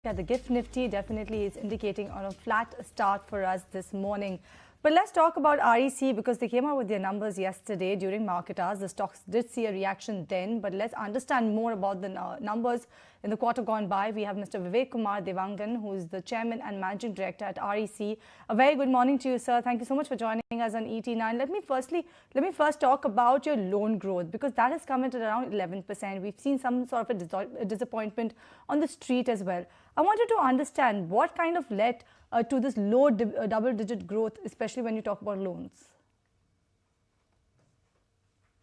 Yeah, the GIFT Nifty definitely is indicating on a flat start for us this morning. But let's talk about REC because they came out with their numbers yesterday during market hours. The stocks did see a reaction then, but let's understand more about the numbers in the quarter gone by. We have Mr. Vivek Kumar Dewangan, who is the chairman and managing director at REC. A very good morning to you, sir. Thank you so much for joining us on ET9. Let me first talk about your loan growth because that has come in at around 11%. We've seen some sort of a disappointment on the street as well. I wanted to understand what kind of led to this low double-digit growth, especially when you talk about loans.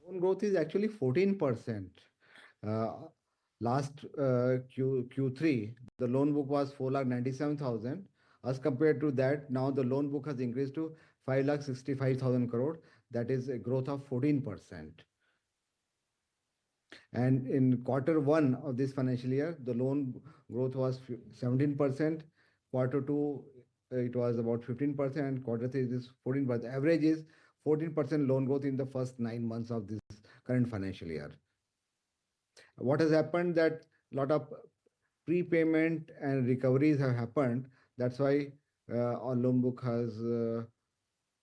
Loan growth is actually 14%. Uh, Q3, the loan book was 4,97,000. As compared to that, now the loan book has increased to 5,65,000 crore. That is a growth of 14%. And in quarter one of this financial year, the loan growth was 17%. Quarter two, it was about 15%. Quarter three is 14%. Average is 14% loan growth in the first 9 months of this current financial year. What has happened that a lot of prepayment and recoveries have happened. That's why our loan book has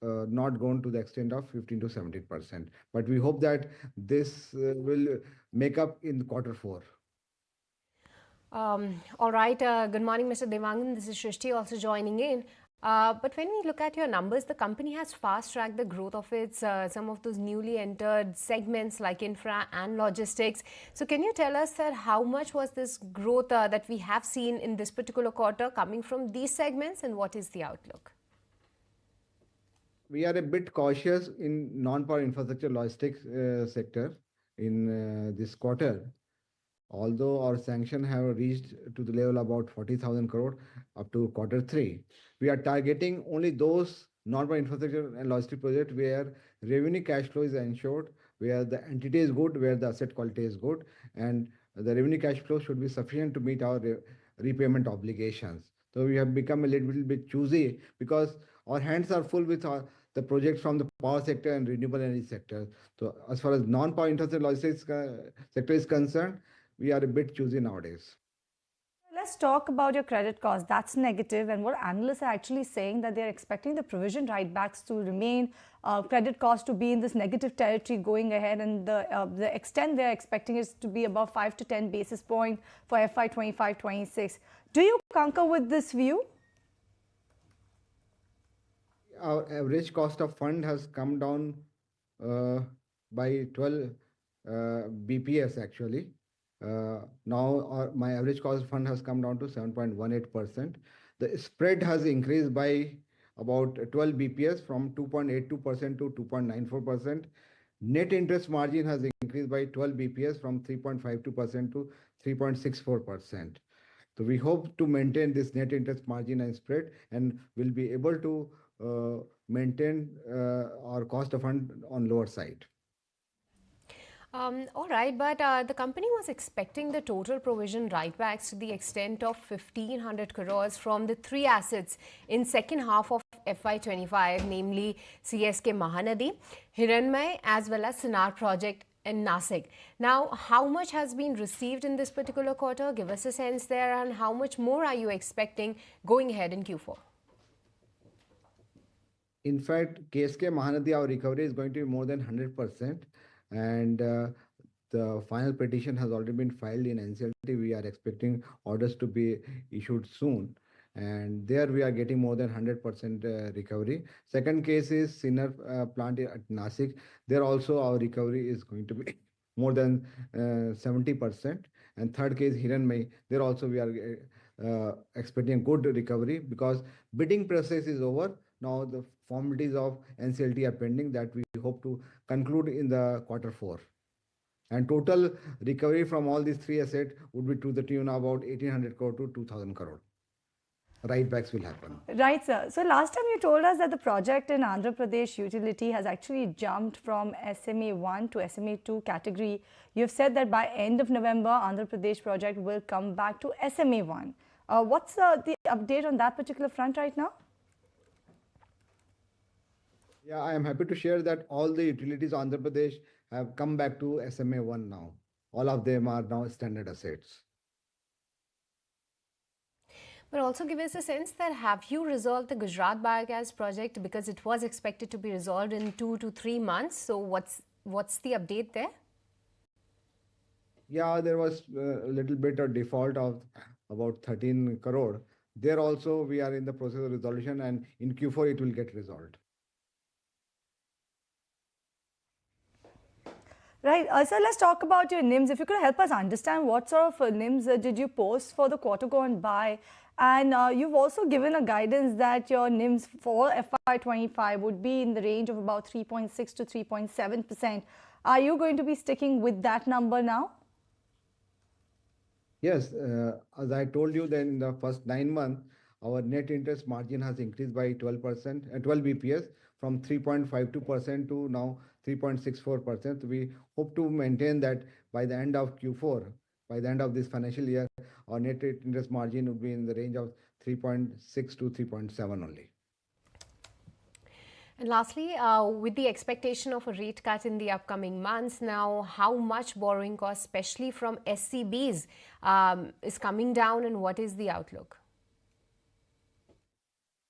not gone to the extent of 15 to 17%. But we hope that this will make up in quarter four. All right. Good morning, Mr. Dewangan. This is Shrishti also joining in. But when we look at your numbers, the company has fast-tracked the growth of its some of those newly entered segments like infra and logistics. So can you tell us that how much was this growth that we have seen in this particular quarter coming from these segments and what is the outlook? We are a bit cautious in non-power infrastructure logistics sector in this quarter. Although our sanction have reached to the level about 40,000 crore up to quarter three, we are targeting only those non-power infrastructure and logistic projects where revenue cash flow is ensured, where the entity is good, where the asset quality is good, and the revenue cash flow should be sufficient to meet our repayment obligations. So we have become a little bit choosy because our hands are full with the projects from the power sector and renewable energy sector. So as far as non-power infrastructure logistics sector is concerned, we are a bit choosy nowadays. Let's talk about your credit cost. That's negative, and what analysts are actually saying that they're expecting the provision write-backs to remain, credit cost to be in this negative territory going ahead, and the extent they're expecting is to be above 5 to 10 basis points for FY 25-26. Do you concur with this view? Our average cost of fund has come down by 12 BPS actually. Now my average cost of fund has come down to 7.18%. The spread has increased by about 12 BPS from 2.82% to 2.94%. Net interest margin has increased by 12 BPS from 3.52% to 3.64%. So we hope to maintain this net interest margin and spread, and will be able to maintain our cost of fund on lower side. All right, but the company was expecting the total provision write-backs to the extent of 1,500 crores from the three assets in second half of FY25, namely CSK Mahanadi, Hiranmay, as well as Sinar project in Nasik. Now, how much has been received in this particular quarter? Give us a sense there, and how much more are you expecting going ahead in Q4? In fact, KSK Mahanadi, our recovery is going to be more than 100%. And the final petition has already been filed in NCLT. We are expecting orders to be issued soon. And there we are getting more than 100% recovery. Second case is Sinar plant at Nasik. There also our recovery is going to be more than 70%. And third case, Hiranmay, there also we are expecting good recovery because bidding process is over. Now the formalities of NCLT are pending that we hope to conclude in the quarter four. And total recovery from all these three assets would be to the tune of about 1,800 crore to 2,000 crore. Write-backs will happen. Right, sir. So last time you told us that the project in Andhra Pradesh utility has actually jumped from SMA 1 to SMA 2 category. You've said that by end of November, Andhra Pradesh project will come back to SMA 1. What's the update on that particular front right now? Yeah, I am happy to share that all the utilities of Andhra Pradesh have come back to SMA 1 now. All of them are now standard assets. But also give us a sense that have you resolved the Gujarat biogas project, because it was expected to be resolved in 2 to 3 months. So what's the update there? Yeah, there was a little bit of default of about 13 crore. There also we are in the process of resolution, and in Q4 it will get resolved. Right. So let's talk about your NIMs. If you could help us understand what sort of NIMs did you post for the quarter gone by? And you've also given a guidance that your NIMs for FY25 would be in the range of about 3.6 to 3.7%. Are you going to be sticking with that number now? Yes, as I told you, then in the first 9 months, our net interest margin has increased by 12%, 12 BPS from 3.52% to now 3.64%. We hope to maintain that by the end of Q4, by the end of this financial year, our net interest margin would be in the range of 3.6 to 3.7 only. And lastly, with the expectation of a rate cut in the upcoming months, now how much borrowing cost, especially from SCBs, is coming down, and what is the outlook?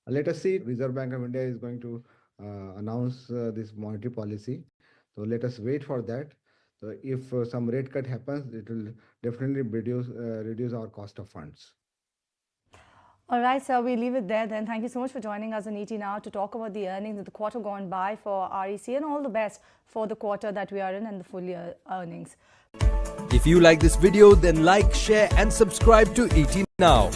Let us see. Reserve Bank of India is going to announce this monetary policy. So let us wait for that. So if some rate cut happens, it will definitely reduce our cost of funds. All right, so we leave it there then. Thank you so much for joining us on ET Now to talk about the earnings of the quarter gone by for REC, and all the best for the quarter that we are in and the full year earnings. If you like this video, then like, share and subscribe to ET Now.